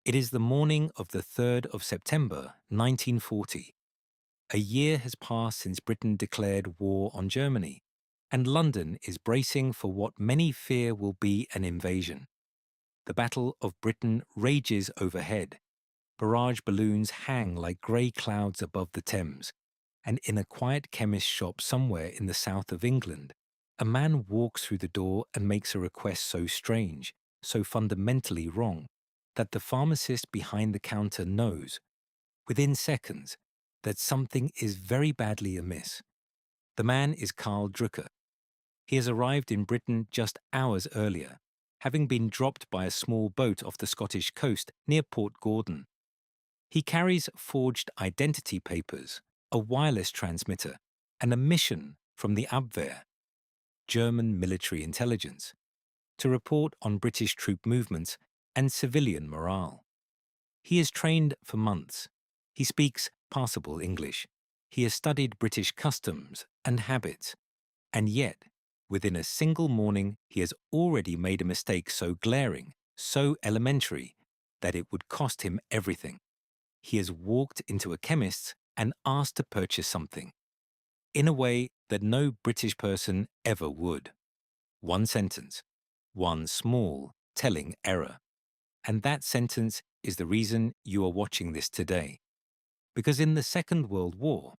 It is the morning of the 3rd of September, 1940. A year has passed since Britain declared war on Germany, and London is bracing for what many fear will be an invasion. The Battle of Britain rages overhead. Barrage balloons hang like grey clouds above the Thames, and in a quiet chemist's shop somewhere in the south of England, a man walks through the door and makes a request so strange, so fundamentally wrong, that the pharmacist behind the counter knows, within seconds, that something is very badly amiss. The man is Karl Drucker. He has arrived in Britain just hours earlier, having been dropped by a small boat off the Scottish coast near Port Gordon. He carries forged identity papers, a wireless transmitter, and a mission from the Abwehr, German military intelligence, to report on British troop movements and civilian morale. He is trained for months. He speaks passable English. He has studied British customs and habits. And yet, within a single morning, he has already made a mistake so glaring, so elementary, that it would cost him everything. He has walked into a chemist's and asked to purchase something, in a way that no British person ever would. One sentence, one small, telling error. And that sentence is the reason you are watching this today. Because in the Second World War,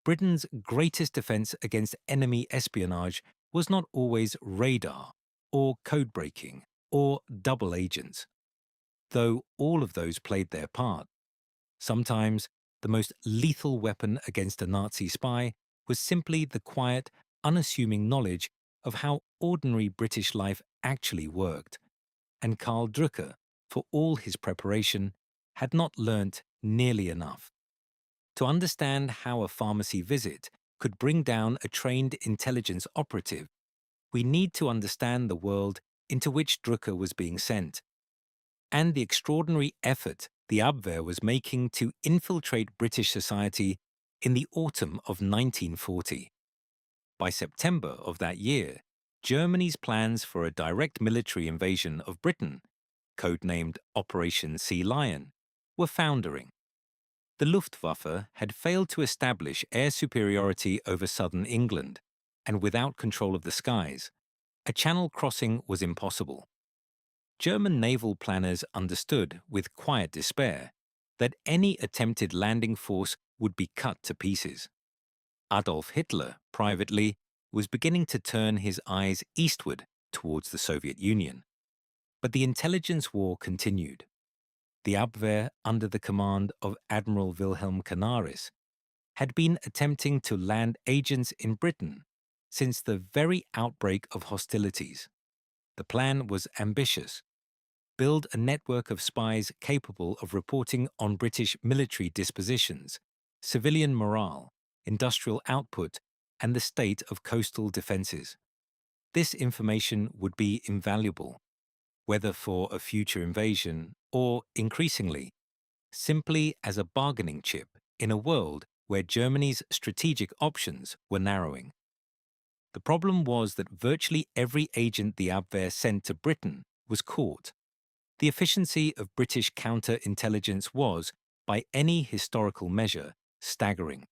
Britain's greatest defense against enemy espionage was not always radar, or code breaking, or double agents, though all of those played their part. Sometimes, the most lethal weapon against a Nazi spy was simply the quiet, unassuming knowledge of how ordinary British life actually worked. And Karl Drucker, for all his preparation, had not learnt nearly enough. To understand how a pharmacy visit could bring down a trained intelligence operative, we need to understand the world into which Drucker was being sent, and the extraordinary effort the Abwehr was making to infiltrate British society in the autumn of 1940. By September of that year, Germany's plans for a direct military invasion of Britain, codenamed Operation Sea Lion, were foundering. The Luftwaffe had failed to establish air superiority over southern England, and without control of the skies, a channel crossing was impossible. German naval planners understood, with quiet despair, that any attempted landing force would be cut to pieces. Adolf Hitler, privately, was beginning to turn his eyes eastward towards the Soviet Union. But the intelligence war continued. The Abwehr, under the command of Admiral Wilhelm Canaris, had been attempting to land agents in Britain since the very outbreak of hostilities. The plan was ambitious: build a network of spies capable of reporting on British military dispositions, civilian morale, industrial output, and the state of coastal defences. This information would be invaluable, whether for a future invasion or, increasingly, simply as a bargaining chip in a world where Germany's strategic options were narrowing. The problem was that virtually every agent the Abwehr sent to Britain was caught. The efficiency of British counterintelligence was, by any historical measure, staggering.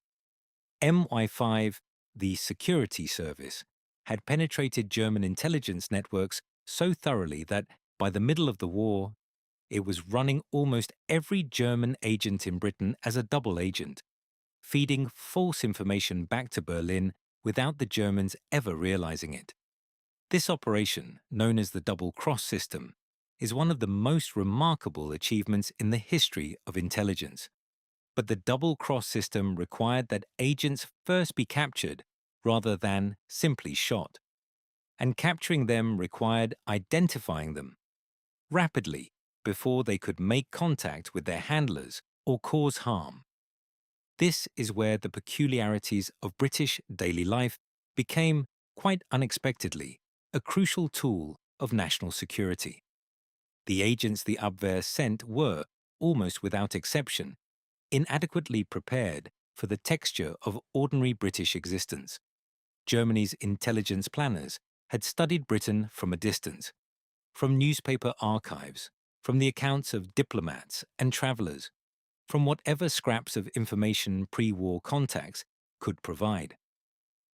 MI5, the security service, had penetrated German intelligence networks so thoroughly that, by the middle of the war, it was running almost every German agent in Britain as a double agent, feeding false information back to Berlin without the Germans ever realizing it. This operation, known as the double cross system, is one of the most remarkable achievements in the history of intelligence. But the double cross system required that agents first be captured rather than simply shot. And capturing them required identifying them rapidly before they could make contact with their handlers or cause harm. This is where the peculiarities of British daily life became, quite unexpectedly, a crucial tool of national security. The agents the Abwehr sent were, almost without exception, inadequately prepared for the texture of ordinary British existence. Germany's intelligence planners had studied Britain from a distance, from newspaper archives, from the accounts of diplomats and travelers, from whatever scraps of information pre-war contacts could provide.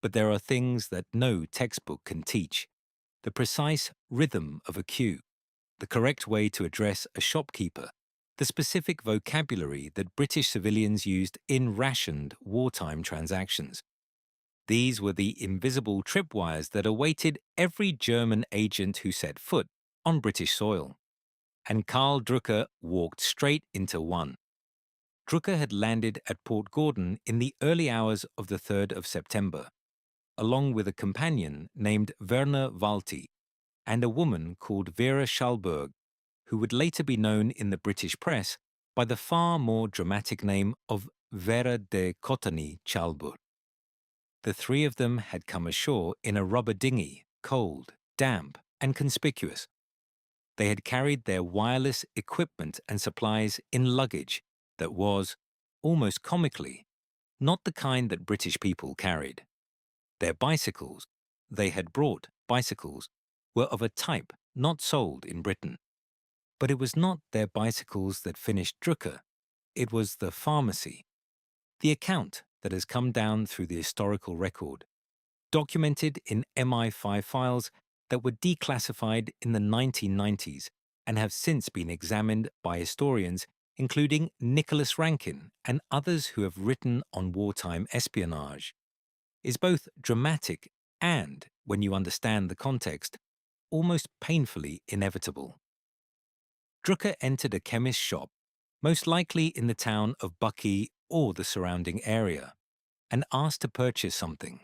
But there are things that no textbook can teach: the precise rhythm of a queue, the correct way to address a shopkeeper, the specific vocabulary that British civilians used in rationed wartime transactions. These were the invisible tripwires that awaited every German agent who set foot on British soil. And Karl Drucker walked straight into one. Drucker had landed at Port Gordon in the early hours of the 3rd of September, along with a companion named Werner Walti and a woman called Vera Schallberg, who would later be known in the British press by the far more dramatic name of Vera de Cottony Chalbur. The three of them had come ashore in a rubber dinghy, cold, damp, and conspicuous. They had carried their wireless equipment and supplies in luggage that was, almost comically, not the kind that British people carried. Their bicycles, they had brought bicycles, were of a type not sold in Britain. But it was not their bicycles that finished Drucker, it was the pharmacy. The account that has come down through the historical record, documented in MI5 files that were declassified in the 1990s and have since been examined by historians, including Nicholas Rankin and others who have written on wartime espionage, is both dramatic and, when you understand the context, almost painfully inevitable. Drucker entered a chemist's shop, most likely in the town of Bucky or the surrounding area, and asked to purchase something.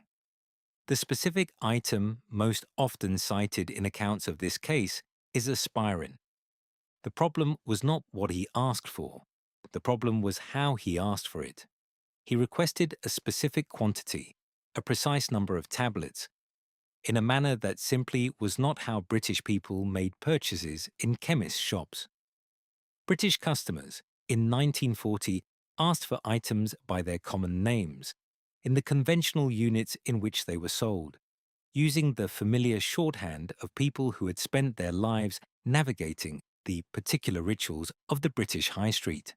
The specific item most often cited in accounts of this case is aspirin. The problem was not what he asked for. The problem was how he asked for it. He requested a specific quantity, a precise number of tablets, in a manner that simply was not how British people made purchases in chemists' shops. British customers in 1940 asked for items by their common names, in the conventional units in which they were sold, using the familiar shorthand of people who had spent their lives navigating the particular rituals of the British High Street.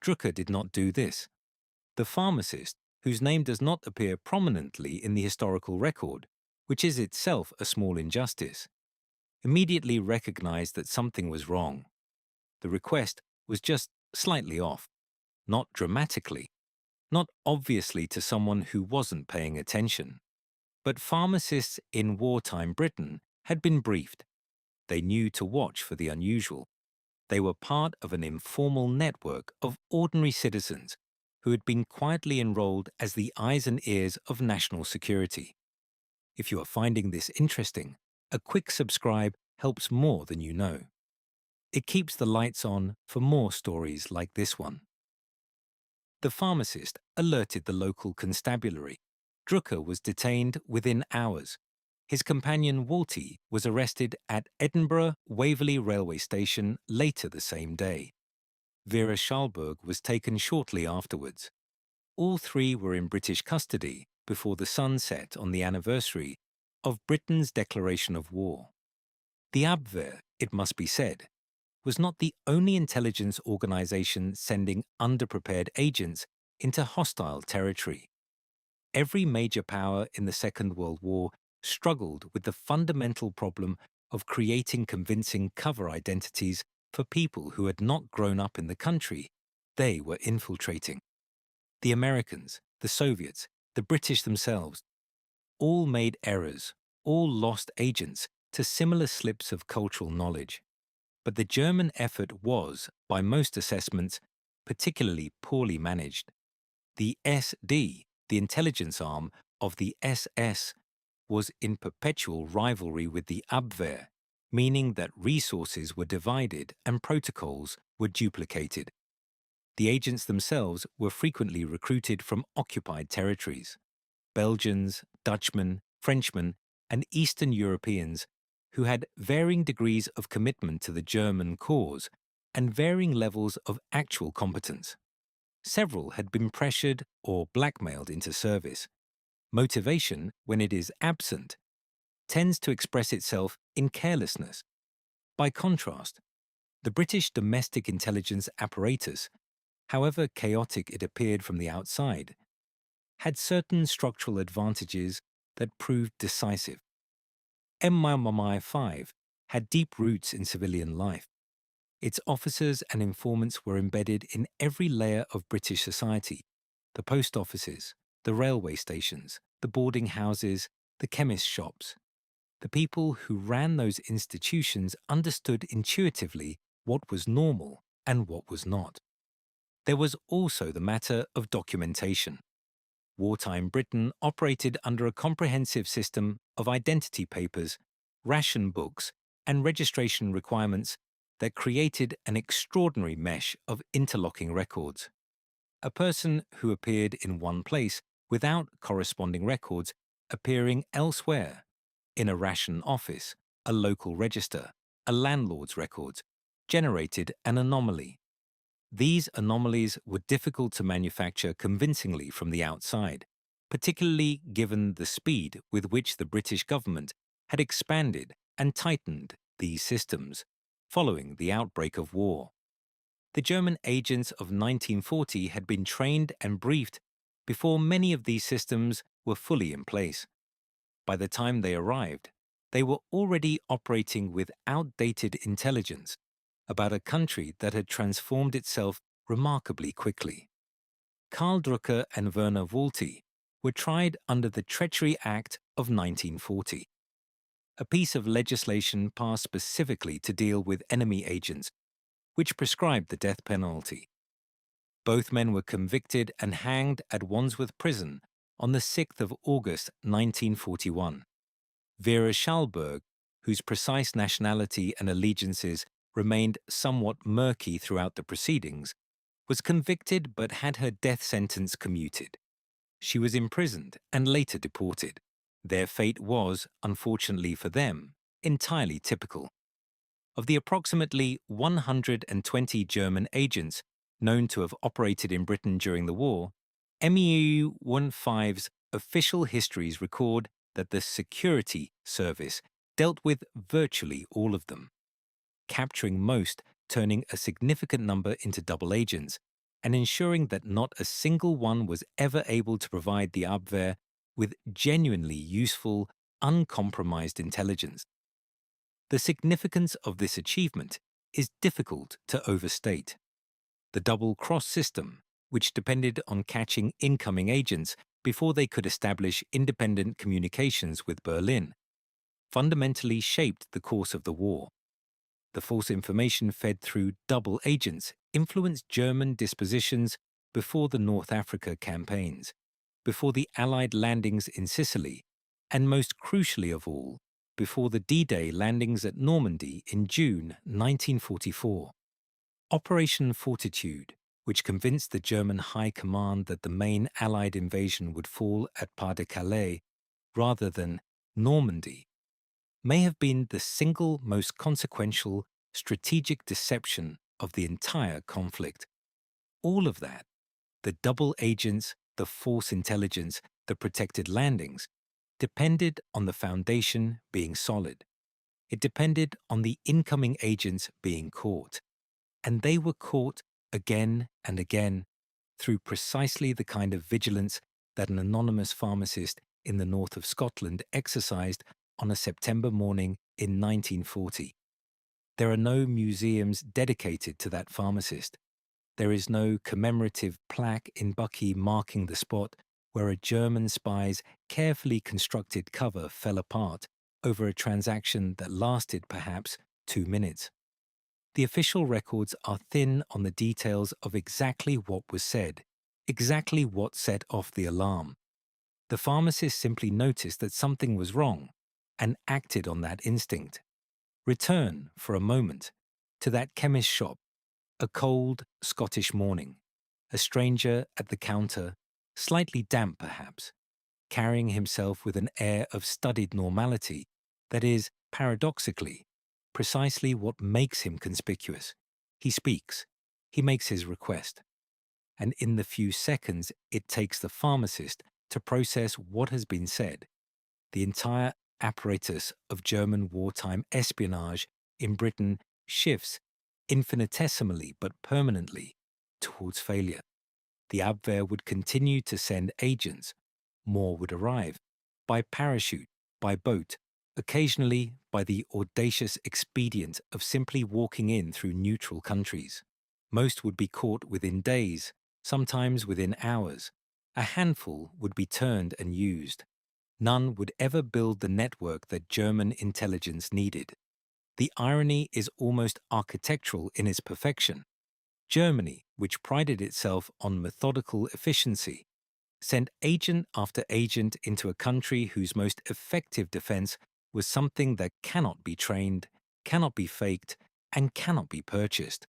Drucker did not do this. The pharmacist, whose name does not appear prominently in the historical record, which is itself a small injustice, immediately recognized that something was wrong. The request was just slightly off, not dramatically, not obviously to someone who wasn't paying attention. But pharmacists in wartime Britain had been briefed. They knew to watch for the unusual. They were part of an informal network of ordinary citizens who had been quietly enrolled as the eyes and ears of national security. If you are finding this interesting, a quick subscribe helps more than you know. It keeps the lights on for more stories like this one. The pharmacist alerted the local constabulary. Drucker was detained within hours. His companion Walti was arrested at Edinburgh Waverley railway station later the same day. Vera Schallberg was taken shortly afterwards. All three were in British custody before the sun set on the anniversary of Britain's declaration of war. The Abwehr, it must be said, was not the only intelligence organization sending underprepared agents into hostile territory. Every major power in the Second World War struggled with the fundamental problem of creating convincing cover identities for people who had not grown up in the country they were infiltrating. The Americans, the Soviets, the British themselves, all made errors, all lost agents to similar slips of cultural knowledge. But the German effort was, by most assessments, particularly poorly managed. The SD, the intelligence arm of the SS, was in perpetual rivalry with the Abwehr, meaning that resources were divided and protocols were duplicated. The agents themselves were frequently recruited from occupied territories. Belgians, Dutchmen, Frenchmen, and Eastern Europeans who had varying degrees of commitment to the German cause and varying levels of actual competence. Several had been pressured or blackmailed into service. Motivation, when it is absent, tends to express itself in carelessness. By contrast, The British domestic intelligence apparatus, however chaotic it appeared from the outside, had certain structural advantages that proved decisive. WWII had deep roots in civilian life. Its officers and informants were embedded in every layer of British society: the post offices, the railway stations, the boarding houses, the chemist shops. The people who ran those institutions understood intuitively what was normal and what was not. There was also the matter of documentation. Wartime Britain operated under a comprehensive system of identity papers, ration books, and registration requirements that created an extraordinary mesh of interlocking records. A person who appeared in one place without corresponding records appearing elsewhere, in a ration office, a local register, a landlord's records, generated an anomaly. These anomalies were difficult to manufacture convincingly from the outside, particularly given the speed with which the British government had expanded and tightened these systems following the outbreak of war. The German agents of 1940 had been trained and briefed before many of these systems were fully in place. By the time they arrived, they were already operating with outdated intelligence about a country that had transformed itself remarkably quickly. Karl Drucker and Werner Wolti were tried under the Treachery Act of 1940, a piece of legislation passed specifically to deal with enemy agents, which prescribed the death penalty. Both men were convicted and hanged at Wandsworth Prison on the 6th of August 1941. Vera Schallberg, whose precise nationality and allegiances remained somewhat murky throughout the proceedings, was convicted but had her death sentence commuted. She was imprisoned and later deported. Their fate was, unfortunately for them, entirely typical. Of the approximately 120 German agents known to have operated in Britain during the war, WWII's official histories record that the security service dealt with virtually all of them, capturing most, turning a significant number into double agents, and ensuring that not a single one was ever able to provide the Abwehr with genuinely useful, uncompromised intelligence. The significance of this achievement is difficult to overstate. The double-cross system, which depended on catching incoming agents before they could establish independent communications with Berlin, fundamentally shaped the course of the war. The false information fed through double agents influenced German dispositions before the North Africa campaigns, before the Allied landings in Sicily, and most crucially of all, before the D-Day landings at Normandy in June 1944. Operation Fortitude, which convinced the German High Command that the main Allied invasion would fall at Pas-de-Calais rather than Normandy, may have been the single most consequential strategic deception of the entire conflict. All of that, the double agents, the false intelligence, the protected landings, depended on the foundation being solid. It depended on the incoming agents being caught. And they were caught again and again through precisely the kind of vigilance that an anonymous pharmacist in the north of Scotland exercised on a September morning in 1940. There are no museums dedicated to that pharmacist. There is no commemorative plaque in Bucky marking the spot where a German spy's carefully constructed cover fell apart over a transaction that lasted perhaps 2 minutes. The official records are thin on the details of exactly what was said, exactly what set off the alarm. The pharmacist simply noticed that something was wrong and acted on that instinct. Return, for a moment, to that chemist's shop, a cold Scottish morning, a stranger at the counter, slightly damp perhaps, carrying himself with an air of studied normality that is, paradoxically, precisely what makes him conspicuous. He speaks, he makes his request, and in the few seconds it takes the pharmacist to process what has been said, the entire apparatus of German wartime espionage in Britain shifts infinitesimally but permanently, towards failure. The Abwehr would continue to send agents. More would arrive, by parachute, by boat, occasionally by the audacious expedient of simply walking in through neutral countries. Most would be caught within days, sometimes within hours. A handful would be turned and used. None would ever build the network that German intelligence needed. The irony is almost architectural in its perfection. Germany, which prided itself on methodical efficiency, sent agent after agent into a country whose most effective defense was something that cannot be trained, cannot be faked, and cannot be purchased.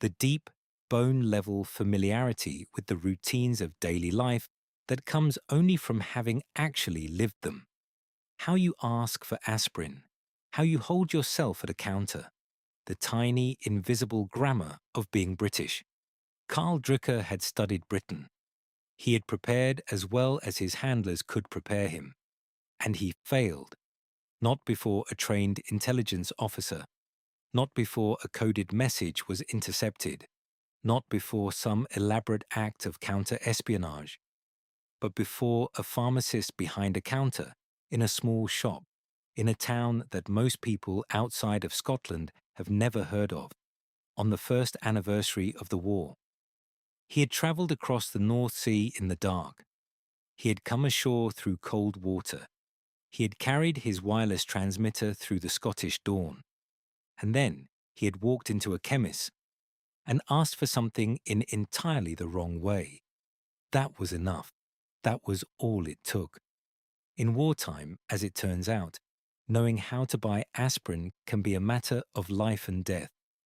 The deep, bone-level familiarity with the routines of daily life that comes only from having actually lived them. How you ask for aspirin, how you hold yourself at a counter, the tiny, invisible grammar of being British. Karl Drucker had studied Britain. He had prepared as well as his handlers could prepare him. And he failed, not before a trained intelligence officer, not before a coded message was intercepted, not before some elaborate act of counter-espionage, but before a pharmacist behind a counter in a small shop, in a town that most people outside of Scotland have never heard of, on the first anniversary of the war. He had travelled across the North Sea in the dark. He had come ashore through cold water. He had carried his wireless transmitter through the Scottish dawn. And then he had walked into a chemist's and asked for something in entirely the wrong way. That was enough. That was all it took. In wartime, as it turns out, knowing how to buy aspirin can be a matter of life and death.